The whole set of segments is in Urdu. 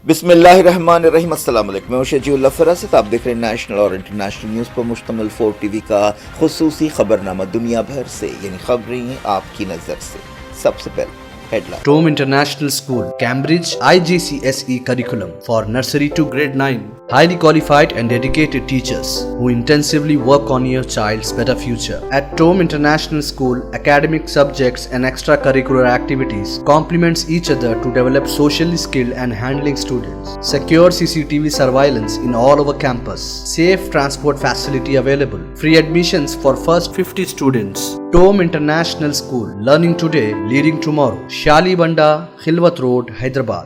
بسم اللہ الرحمن الرحیم۔ السلام علیکم، میں شجیع اللہ فراست، آپ دیکھ رہے ہیں نیشنل اور انٹرنیشنل نیوز پر مشتمل 4 ٹی وی کا خصوصی خبرنامہ دنیا بھر سے، یعنی خبریں آپ کی نظر سے۔ سب سے پہلے headline. Tome International School, Cambridge IGCSE curriculum for nursery to grade 9. Highly qualified and dedicated teachers who intensively work on your child's better future. At Tome International School, academic subjects and extracurricular activities complements each other to develop socially skilled and handling students. Secure CCTV surveillance in all over campus. Safe transport facility available. Free admissions for first 50 students. Tome International School, learning today, leading tomorrow. شالی بنڈا، خلوت روڈ، حیدرآباد۔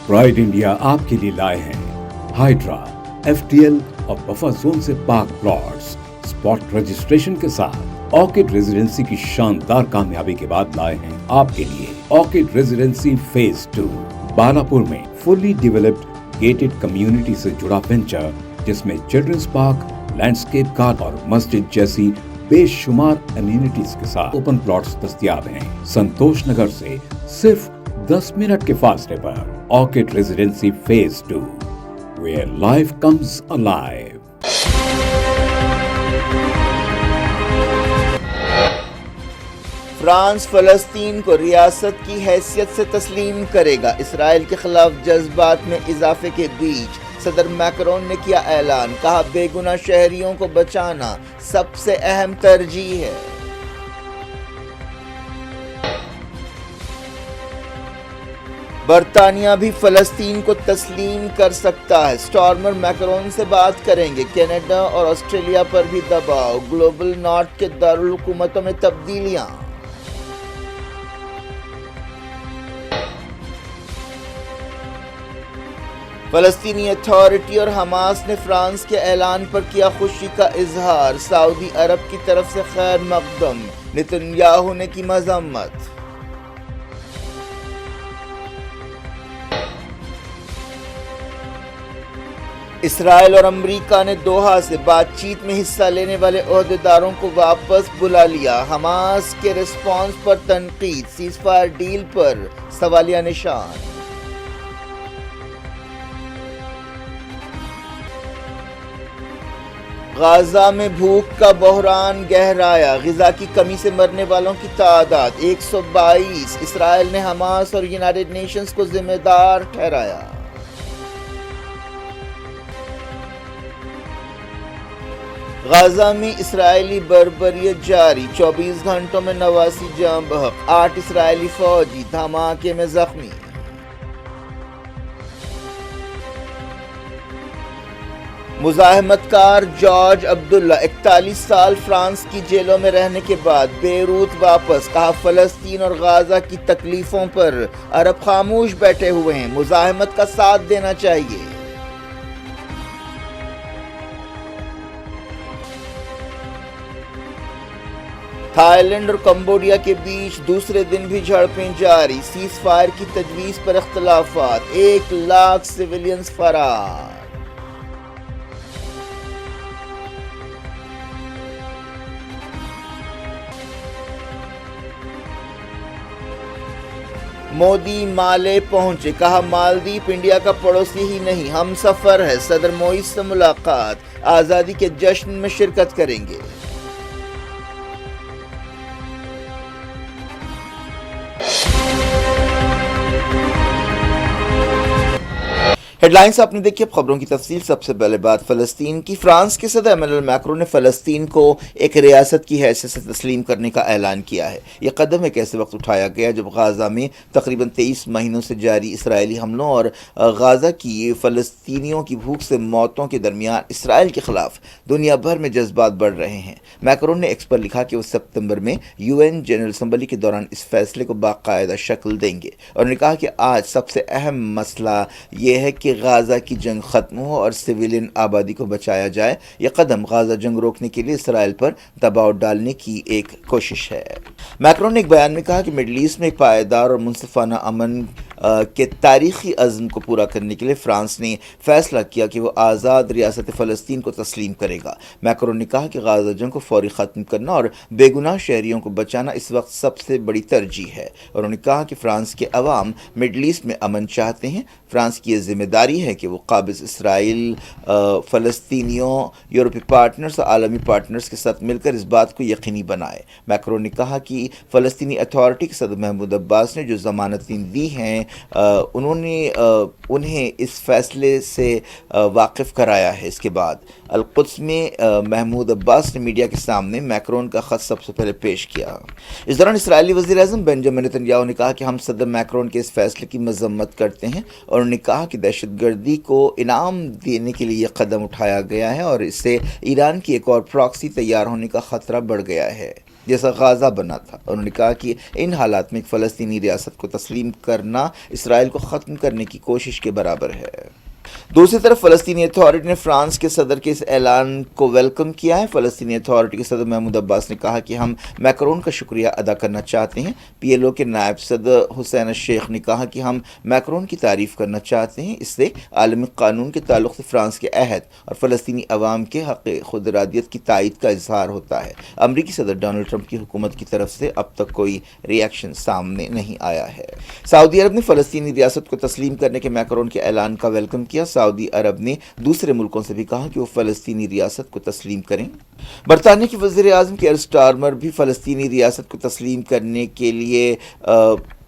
پرائڈ انڈیا آپ کے لیے لائے ہیں ہائیڈرا، ایف ٹی ایل اور بفر زون سے پاک پلاٹس اسپاٹ رجسٹریشن کے ساتھ۔ آرکڈ ریزیڈنسی کی شاندار کامیابی کے بعد لائے ہیں آپ کے لیے آرکڈ ریزیڈنسی فیز 2 بالاپور میں فلی ڈیولپڈ گیٹڈ کمیونٹی سے جڑا وینچر، جس میں چلڈرنس پارک، لینڈسکیپ گارڈن اور مسجد جیسی بے شمار امینٹیز کے ساتھ اوپن پلاٹس دستیاب ہیں۔ سنتوش نگر سے صرف 10 منٹ کے فاصلے پر Orchid Residency phase 2 where life comes alive۔ France فلسطین کو ریاست کی حیثیت سے تسلیم کرے گا۔ اسرائیل کے خلاف جذبات میں اضافے کے بیچ صدر میکرون نے کیا اعلان، کہا بے گناہ شہریوں کو بچانا سب سے اہم ترجیح ہے۔ برطانیہ بھی فلسطین کو تسلیم کر سکتا ہے، سٹارمر میکرون سے بات کریں گے۔ کینیڈا اور آسٹریلیا پر بھی دباؤ، گلوبل نارتھ کے دارالحکومتوں میں تبدیلیاں۔ فلسطینی اتھارٹی اور حماس نے فرانس کے اعلان پر کیا خوشی کا اظہار، سعودی عرب کی طرف سے خیر مقدم، نتنیاہو نے کی مذمت۔ اسرائیل اور امریکہ نے دوحہ سے بات چیت میں حصہ لینے والے عہدیداروں کو واپس بلا لیا۔ حماس کے ریسپانس پر تنقید، سیز فائر ڈیل پر سوالیہ نشان۔ غزہ میں بھوک کا بحران گہرایا، غذا کی کمی سے مرنے والوں کی تعداد 122۔ اسرائیل نے حماس اور یونائیٹڈ نیشنز کو ذمہ دار ٹھہرایا۔ غزہ میں اسرائیلی بربریت جاری، 24 گھنٹوں میں 89 جاں بحق، 8 اسرائیلی فوجی دھماکے میں زخمی۔ مزاحمت کار جارج عبداللہ 41 سال فرانس کی جیلوں میں رہنے کے بعد بیروت واپس، کہا فلسطین اور غزہ کی تکلیفوں پر عرب خاموش بیٹھے ہوئے ہیں، مزاحمت کا ساتھ دینا چاہیے۔ تھائی لینڈ اور کمبوڈیا کے بیچ دوسرے دن بھی جھڑپیں جاری، سیز فائر کی تجویز پر اختلافات، 1 لاکھ سویلینز فرار۔ مودی مالے پہنچے، کہا مالدیپ انڈیا کا پڑوسی ہی نہیں، ہم سفر ہے۔ صدر موئیز سے ملاقات، آزادی کے جشن میں شرکت کریں گے۔ ہیڈ لائنز آپ نے دیکھی، اب خبروں کی تفصیل۔ سب سے پہلے بات فلسطین کی۔ فرانس کے صدر ایمانوئل میکرون نے فلسطین کو ایک ریاست کی حیثیت سے تسلیم کرنے کا اعلان کیا ہے۔ یہ قدم ایک ایسے وقت اٹھایا گیا جب غزہ میں تقریباً 23 مہینوں سے جاری اسرائیلی حملوں اور غزہ کی فلسطینیوں کی بھوک سے موتوں کے درمیان اسرائیل کے خلاف دنیا بھر میں جذبات بڑھ رہے ہیں۔ میکرون نے ایکس پر لکھا کہ وہ ستمبر میں UN جنرل اسمبلی کے دوران اس فیصلے کو باقاعدہ شکل دیں گے، اور نے کہا کہ آج سب سے اہم مسئلہ یہ ہے کہ غزہ کی جنگ ختم ہو اور سویلین آبادی کو بچایا جائے۔ یہ قدم غزہ جنگ روکنے کے لیے اسرائیل پر دباؤ ڈالنے کی ایک کوشش ہے۔ میکرون نے ایک بیان میں کہا کہ مڈل ایسٹ میں ایک پائیدار اور منصفانہ امن کے تاریخی عزم کو پورا کرنے کے لیے فرانس نے فیصلہ کیا کہ وہ آزاد ریاست فلسطین کو تسلیم کرے گا۔ میکرون نے کہا کہ غزہ جنگ کو فوری ختم کرنا اور بے گناہ شہریوں کو بچانا اس وقت سب سے بڑی ترجیح ہے۔ انہوں نے کہا کہ فرانس کے عوام مڈل ایسٹ میں امن چاہتے ہیں۔ فرانس کی یہ ذمہ داری ہے کہ وہ قابض اسرائیل، فلسطینیوں، یورپی پارٹنرز اور عالمی پارٹنرز کے ساتھ مل کر اس بات کو یقینی بنائے۔ میکرون نے کہا کہ فلسطینی اتھارٹی کے صدر محمود عباس نے جو ضمانتیں دی ہیں انہوں نے انہیں اس فیصلے سے واقف کرایا ہے۔ اس کے بعد القدس میں محمود عباس نے میڈیا کے سامنے میکرون کا خط سب سے پہلے پیش کیا۔ اس دوران اسرائیلی وزیر اعظم بنجامن نتنیاہو نے کہا کہ ہم صدر میکرون کے اس فیصلے کی مذمت کرتے ہیں، اور انہوں نے کہا کہ دہشت گردی کو انعام دینے کے لیے یہ قدم اٹھایا گیا ہے اور اس سے ایران کی ایک اور پراکسی تیار ہونے کا خطرہ بڑھ گیا ہے جیسا غازہ بنا تھا۔ انہوں نے کہا کہ ان حالات میں ایک فلسطینی ریاست کو تسلیم کرنا اسرائیل کو ختم کرنے کی کوشش کے برابر ہے۔ دوسری طرف فلسطینی اتھارٹی نے فرانس کے صدر کے اس اعلان کو ویلکم کیا ہے۔ فلسطینی اتھارٹی کے صدر محمود عباس نے کہا کہ ہم میکرون کا شکریہ ادا کرنا چاہتے ہیں۔ پی ایل او کے نائب صدر حسین الشیخ نے کہا کہ ہم میکرون کی تعریف کرنا چاہتے ہیں، اس سے عالمی قانون کے تعلق سے فرانس کے عہد اور فلسطینی عوام کے حق خود ارادیت کی تائید کا اظہار ہوتا ہے۔ امریکی صدر ڈونلڈ ٹرمپ کی حکومت کی طرف سے اب تک کوئی ری ایکشن سامنے نہیں آیا ہے۔ سعودی عرب نے فلسطینی ریاست کو تسلیم کرنے کے میکرون کے اعلان کا ویلکم کیا۔ سعودی عرب نے دوسرے ملکوں سے بھی کہا کہ وہ فلسطینی ریاست کو تسلیم کریں۔ برطانیہ کے وزیر اعظم کیئر سٹارمر بھی فلسطینی ریاست کو تسلیم کرنے کے لیے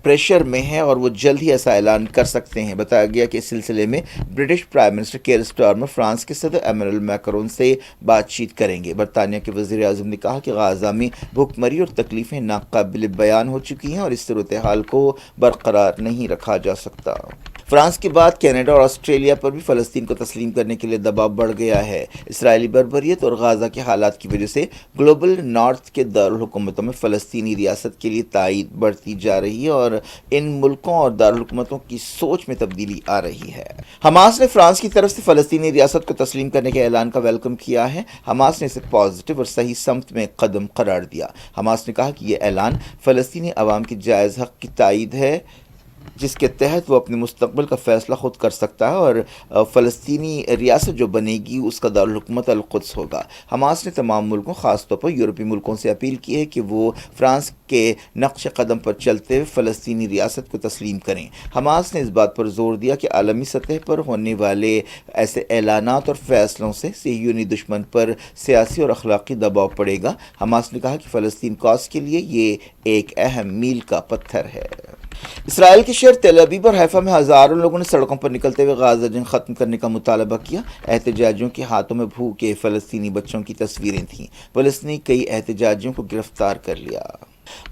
پریشر میں ہے اور وہ جلد ہی ایسا اعلان کر سکتے ہیں۔ بتایا گیا کہ اس سلسلے میں British prime minister care Starmer France کے صدر ایمانوئل میکرون سے بات چیت کریں گے۔ برطانیہ کے وزیر اعظم نے کہا کہ غزہ میں بھوک مری اور تکلیفیں ناقابل بیان ہو چکی ہیں اور اس صورتحال کو برقرار نہیں رکھا جا سکتا۔ فرانس کے بعد کینیڈا اور آسٹریلیا پر بھی فلسطین کو تسلیم کرنے کے لیے دباؤ بڑھ گیا ہے۔ اسرائیلی بربریت اور غزہ کے حالات کی وجہ سے گلوبل نارتھ کے دارالحکومتوں میں فلسطینی ریاست کے لیے تائید بڑھتی جا رہی ہے اور ان ملکوں اور دارالحکومتوں کی سوچ میں تبدیلی آ رہی ہے۔ حماس نے فرانس کی طرف سے فلسطینی ریاست کو تسلیم کرنے کے اعلان کا ویلکم کیا ہے۔ حماس نے اسے پازیٹو اور صحیح سمت میں قدم قرار دیا۔ حماس نے کہا کہ یہ اعلان فلسطینی عوام کی جائز حق کی تائید ہے، جس کے تحت وہ اپنے مستقبل کا فیصلہ خود کر سکتا ہے اور فلسطینی ریاست جو بنے گی اس کا دارالحکومت القدس ہوگا۔ حماس نے تمام ملکوں، خاص طور پر یورپی ملکوں سے اپیل کی ہے کہ وہ فرانس کے نقش قدم پر چلتے ہوئے فلسطینی ریاست کو تسلیم کریں۔ حماس نے اس بات پر زور دیا کہ عالمی سطح پر ہونے والے ایسے اعلانات اور فیصلوں سے صہیونی دشمن پر سیاسی اور اخلاقی دباؤ پڑے گا۔ حماس نے کہا کہ فلسطین کاز کے لیے یہ ایک اہم میل کا پتھر ہے۔ اسرائیل کے شہر تل ابیب اور حیفا میں ہزاروں لوگوں نے سڑکوں پر نکلتے ہوئے غزہ جنگ ختم کرنے کا مطالبہ کیا۔ احتجاجیوں کے ہاتھوں میں بھوکے فلسطینی بچوں کی تصویریں تھیں۔ پولیس نے کئی احتجاجیوں کو گرفتار کر لیا۔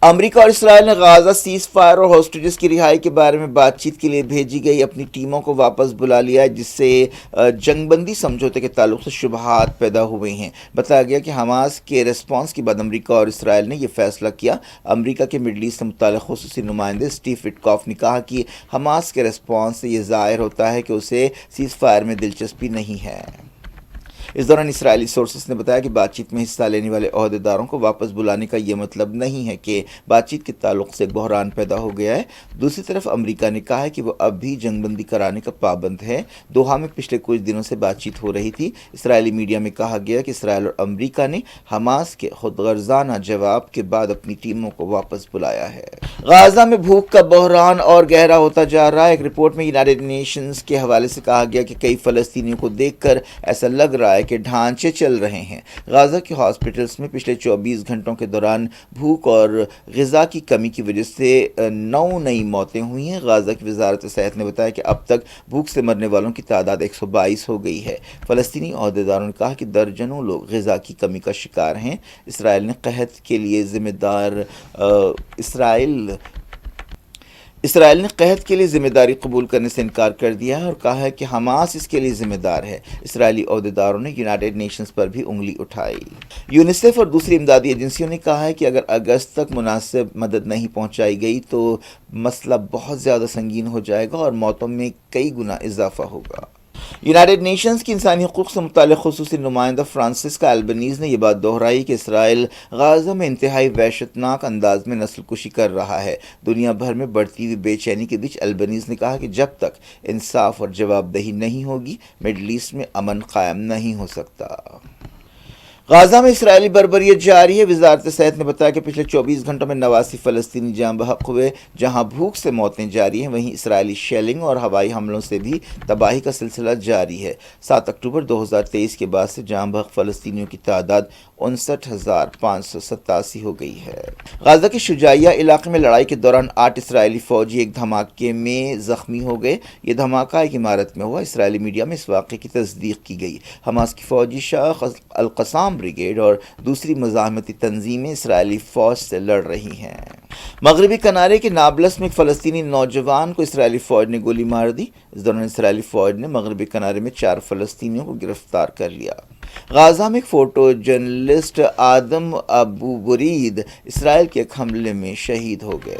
امریکہ اور اسرائیل نے غزہ سیز فائر اور ہاسٹیجز کی رہائی کے بارے میں بات چیت کے لیے بھیجی گئی اپنی ٹیموں کو واپس بلا لیا ہے، جس سے جنگ بندی سمجھوتے کے تعلق سے شبہات پیدا ہوئے ہیں۔ بتایا گیا کہ حماس کے ریسپانس کے بعد امریکہ اور اسرائیل نے یہ فیصلہ کیا۔ امریکہ کے مڈل ایسٹ سے متعلق خصوصی نمائندے اسٹیو وٹکاف نے کہا کہ حماس کے ریسپانس سے یہ ظاہر ہوتا ہے کہ اسے سیز فائر میں دلچسپی نہیں ہے۔ اس دوران اسرائیلی سورسز نے بتایا کہ بات چیت میں حصہ لینے والے عہدیداروں کو واپس بلانے کا یہ مطلب نہیں ہے کہ بات چیت کے تعلق سے بحران پیدا ہو گیا ہے۔ دوسری طرف امریکہ نے کہا ہے کہ وہ اب بھی جنگ بندی کرانے کا پابند ہے۔ دوحہ میں پچھلے کچھ دنوں سے بات چیت ہو رہی تھی۔ اسرائیلی میڈیا میں کہا گیا کہ اسرائیل اور امریکہ نے حماس کے خود غرضانہ جواب کے بعد اپنی ٹیموں کو واپس بلایا ہے۔ غزہ میں بھوک کا بحران اور گہرا ہوتا جا رہا ہے۔ ایک رپورٹ میں یونائیٹڈ نیشنز کے حوالے سے کہا گیا کہ کئی فلسطینیوں کو دیکھ کر ایسا لگ رہا ہے کہ ڈھانچے چل رہے ہیں۔ غزہ کے ہاسپٹلز میں پچھلے 24 گھنٹوں کے دوران بھوک اور غذا کی کمی کی وجہ سے 9 نئی موتیں ہوئی ہیں۔ غزہ کی وزارت صحت نے بتایا کہ اب تک بھوک سے مرنے والوں کی تعداد 122 ہو گئی ہے۔ فلسطینی عہدیداروں نے کہا کہ درجنوں لوگ غذا کی کمی کا شکار ہیں۔ اسرائیل نے قحط کے لیے ذمہ دار اسرائیل نے قحط کے لیے ذمہ داری قبول کرنے سے انکار کر دیا ہے اور کہا ہے کہ حماس اس کے لیے ذمہ دار ہے۔ اسرائیلی عہدیداروں نے یونائیٹڈ نیشنز پر بھی انگلی اٹھائی۔ یونیسیف اور دوسری امدادی ایجنسیوں نے کہا ہے کہ اگر اگست تک مناسب مدد نہیں پہنچائی گئی تو مسئلہ بہت زیادہ سنگین ہو جائے گا اور موتوں میں کئی گنا اضافہ ہوگا۔ یونائٹڈ نیشنز کی انسانی حقوق سے متعلق خصوصی نمائندہ فرانسسکا البنیز نے یہ بات دہرائی کہ اسرائیل غزہ میں انتہائی وحشتناک انداز میں نسل کشی کر رہا ہے۔ دنیا بھر میں بڑھتی ہوئی بے چینی کے بیچ البنیز نے کہا کہ جب تک انصاف اور جواب دہی نہیں ہوگی، مڈل ایسٹ میں امن قائم نہیں ہو سکتا۔ غزہ میں اسرائیلی بربریت جاری ہے۔ وزارت صحت نے بتایا کہ پچھلے 24 گھنٹوں میں 89 فلسطینی جاں بحق ہوئے۔ جہاں بھوک سے موتیں جاری ہیں، وہیں اسرائیلی شیلنگ اور ہوائی حملوں سے بھی تباہی کا سلسلہ جاری ہے۔ 7 اکتوبر 2023 کے بعد سے جاں بحق فلسطینیوں کی تعداد 59,587 ہو گئی ہے۔ غزہ کے شجاعیہ علاقے میں لڑائی کے دوران 8 اسرائیلی فوجی ایک دھماکے میں زخمی ہو گئے۔ یہ دھماکہ ایک عمارت میں ہوا۔ اسرائیلی میڈیا میں اس واقعے کی تصدیق کی گئی۔ حماس کی فوجی شاخ القسام بریگیڈ اور دوسری مزاحمتی تنظیمیں اسرائیلی فوج سے لڑ رہی ہیں۔ مغربی کنارے کے نابلس میں ایک فلسطینی نوجوان کو اسرائیلی فوج نے گولی مار دی۔ اس دوران اسرائیلی فوج نے مغربی کنارے میں 4 فلسطینیوں کو گرفتار کر لیا۔ غزہ میں ایک فوٹو جرنلسٹ آدم ابو برید اسرائیل کے ایک حملے میں شہید ہو گئے۔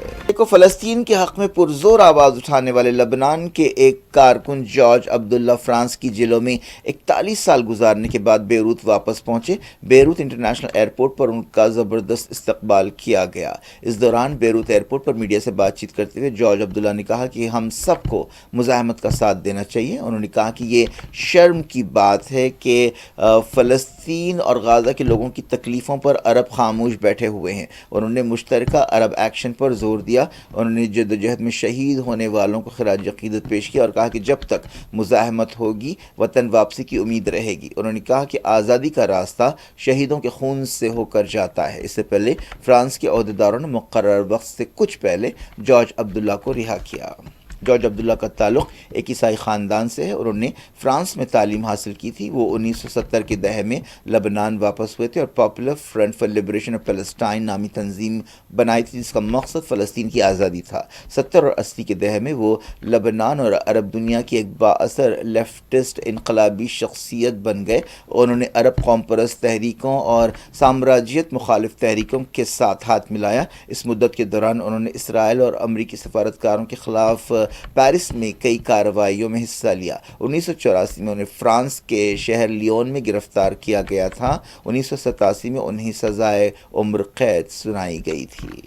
فلسطین کے حق میں پرزور آواز اٹھانے والے لبنان کے ایک کارکن جارج عبداللہ فرانس کی جیلوں میں 41 سال گزارنے کے بعد بیروت واپس پہنچے۔ بیروت انٹرنیشنل ایئرپورٹ پر ان کا زبردست استقبال کیا گیا۔ اس دوران بیروت ایئرپورٹ پر میڈیا سے بات چیت کرتے ہوئے جارج عبداللہ نے کہا کہ ہم سب کو مزاحمت کا ساتھ دینا چاہیے۔ انہوں نے کہا کہ یہ شرم کی بات ہے کہ فلسطین اور غزہ کے لوگوں کی تکلیفوں پر عرب خاموش بیٹھے ہوئے ہیں۔ انہوں نے مشترکہ عرب ایکشن پر زور دیا۔ انہوں نے جدوجہد میں شہید ہونے والوں کو خراج عقیدت پیش کیا اور کہا کہ جب تک مزاحمت ہوگی، وطن واپسی کی امید رہے گی۔ انہوں نے کہا کہ آزادی کا راستہ شہیدوں کے خون سے ہو کر جاتا ہے۔ اس سے پہلے فرانس کے عہدیداروں نے مقرر وقت سے کچھ پہلے جارج عبداللہ کو رہا کیا۔ جارج عبداللہ کا تعلق ایک عیسائی خاندان سے ہے۔ انہوں نے فرانس میں تعلیم حاصل کی تھی۔ وہ 1970 کے دہے میں لبنان واپس ہوئے تھے اور popular front for liberation of Palestine نامی تنظیم بنائی تھی جس کا مقصد فلسطین کی آزادی تھا۔ 70 اور 80 کے دہے میں وہ لبنان اور عرب دنیا کی ایک بااثر لیفٹسٹ انقلابی شخصیت بن گئے۔ انہوں نے عرب قوم پرست تحریکوں اور سامراجیت مخالف تحریکوں کے ساتھ ہاتھ ملایا۔ اس مدت کے دوران انہوں نے اسرائیل اور امریکی سفارتکاروں کے خلاف پیرس میں کئی کارروائیوں میں حصہ لیا۔ 1984 میں انہیں فرانس کے شہر لیون میں گرفتار کیا گیا تھا۔ 1987 میں انہیں سزائے عمر قید سنائی گئی تھی۔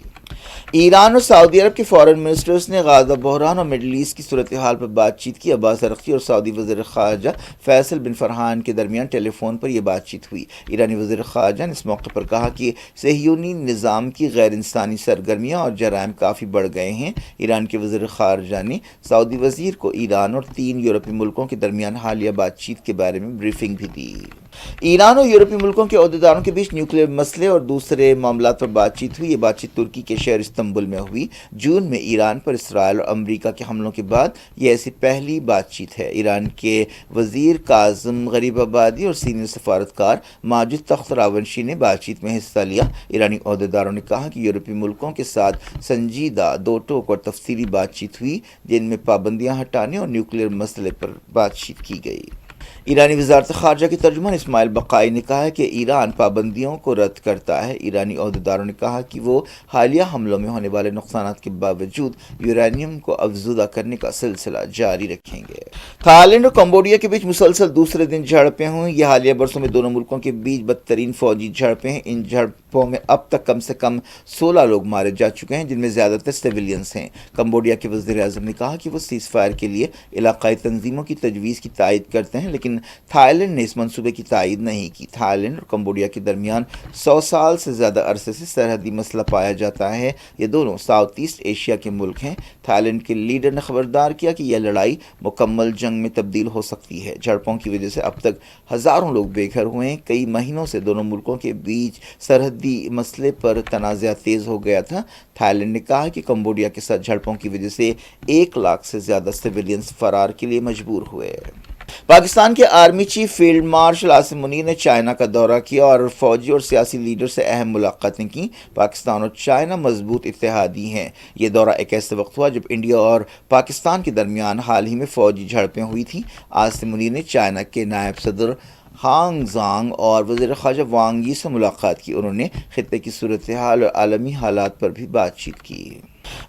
ایران اور سعودی عرب کے فارن منسٹرز نے غزہ بحران اور مڈل ایسٹ کی صورتحال پر بات چیت کی۔ عباس عراقچی اور سعودی وزیر خارجہ فیصل بن فرحان کے درمیان ٹیلی فون پر یہ بات چیت ہوئی۔ ایرانی وزیر خارجہ نے اس موقع پر کہا کہ صہیونی نظام کی غیر انسانی سرگرمیاں اور جرائم کافی بڑھ گئے ہیں۔ ایران کے وزیر خارجہ نے سعودی وزیر کو ایران اور 3 یورپی ملکوں کے درمیان حالیہ بات چیت کے بارے میں بریفنگ بھی دی۔ ایران اور یورپی ملکوں کے عہدیداروں کے بیچ نیوکلیئر مسئلے اور دوسرے معاملات پر بات چیت ہوئی۔ یہ بات چیت ترکی کے شہر استنبول میں ہوئی۔ جون میں ایران پر اسرائیل اور امریکہ کے حملوں کے بعد یہ ایسی پہلی بات چیت ہے۔ ایران کے وزیر کاظم غریب آبادی اور سینئر سفارتکار ماجد تخت راونشی نے بات چیت میں حصہ لیا۔ ایرانی عہدیداروں نے کہا کہ یورپی ملکوں کے ساتھ سنجیدہ 2 ٹوک اور تفصیلی بات چیت ہوئی جن میں پابندیاں ہٹانے اور نیوکلیئر مسئلے پر بات چیت کی گئی۔ ایرانی وزارت خارجہ کے ترجمان اسماعیل بقائی نے کہا کہ ایران پابندیوں کو رد کرتا ہے۔ ایرانی عہدیداروں نے کہا کہ وہ حالیہ حملوں میں ہونے والے نقصانات کے باوجود یورینیم کو افزودہ کرنے کا سلسلہ جاری رکھیں گے۔ تھائی لینڈ اور کمبوڈیا کے بیچ مسلسل دوسرے دن جھڑپیں ہوئیں۔ یہ حالیہ برسوں میں دونوں ملکوں کے بیچ بدترین فوجی جھڑپیں ہیں۔ ان جھڑپوں میں اب تک کم سے کم 16 لوگ مارے جا چکے ہیں جن میں زیادہ تر سیویلینز ہیں۔ کمبوڈیا کے وزیر اعظم نے کہا کہ وہ سیز فائر کے لیے علاقائی تنظیموں کی تجویز کی تائید کرتے ہیں، لیکن تھائی لینڈ نے اس منصوبے کی تائید نہیں کی۔ تھائی لینڈ اور کمبوڈیا کے درمیان 100 سال سے زیادہ عرصے سے سرحدی مسئلہ پایا جاتا ہے۔ یہ دونوں ساؤتھ ایسٹ ایشیا کے ملک ہیں۔ تھائی لینڈ کے لیڈر نے خبردار کیا کہ یہ لڑائی مکمل جنگ میں تبدیل ہو سکتی ہے۔ جھڑپوں کی وجہ سے اب تک ہزاروں لوگ بے گھر ہوئے ہیں۔ کئی مہینوں سے دونوں ملکوں کے بیچ سرحدی مسئلے پر تنازع تیز ہو گیا تھا۔ تھائی لینڈ نے کہا کہ کمبوڈیا کے ساتھ جھڑپوں کی وجہ سے 1 لاکھ سے زیادہ سیویلینز فرار کے لیے مجبور ہوئے۔ پاکستان کے army chief field marshal Asim Munir نے چائنا کا دورہ کیا اور فوجی اور سیاسی لیڈر سے اہم ملاقاتیں کی۔ پاکستان اور چائنا مضبوط اتحادی ہیں۔ یہ دورہ ایک ایسے وقت ہوا جب انڈیا اور پاکستان کے درمیان حال ہی میں فوجی جھڑپیں ہوئی تھیں۔ عاصم منیر نے چائنا کے نائب صدر ہانگ زانگ اور وزیر خارجہ وانگ یی سے ملاقات کی۔ انہوں نے خطے کی صورتحال اور عالمی حالات پر بھی بات چیت کی۔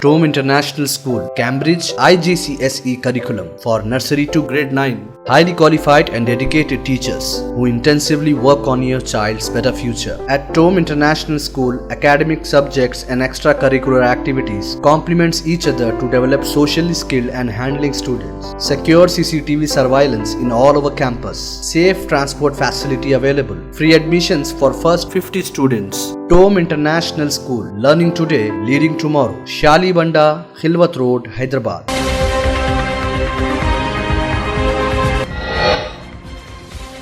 Tome International School, Cambridge IGCSE curriculum for nursery to grade 9. Highly qualified and dedicated teachers who intensively work on your child's better future. At Tome International School, academic subjects and extracurricular activities complements each other to develop socially skilled and handling students. Secure CCTV surveillance in all over campus. Safe transport facility available. Free admissions for first 50 students. Tome International School, learning today, leading tomorrow. Shali Banda, Khilwat Road, Hyderabad.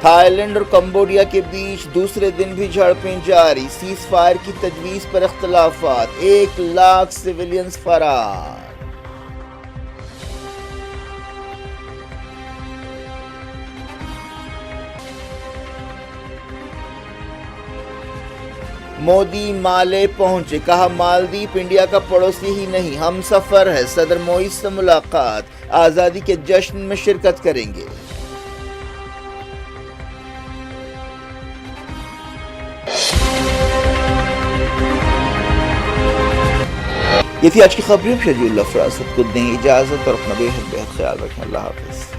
Thailand اور کمبوڈیا کے بیچ دوسرے دن بھی جھڑپیں جاری، سیز فائر کی تجویز پر اختلافات، 1 لاکھ سویلینز فرار۔ مودی مالے پہنچے، کہا مالدیپ انڈیا کا پڑوسی ہی نہیں ہم سفر ہے، صدر موئیز سے ملاقات، آزادی کے جشن میں شرکت کریں گے۔ یہ تھی آج کی خبریں، شجیع اللہ فراست کو دیں اجازت اور اپنا بے حد خیال رکھیں۔ اللہ حافظ۔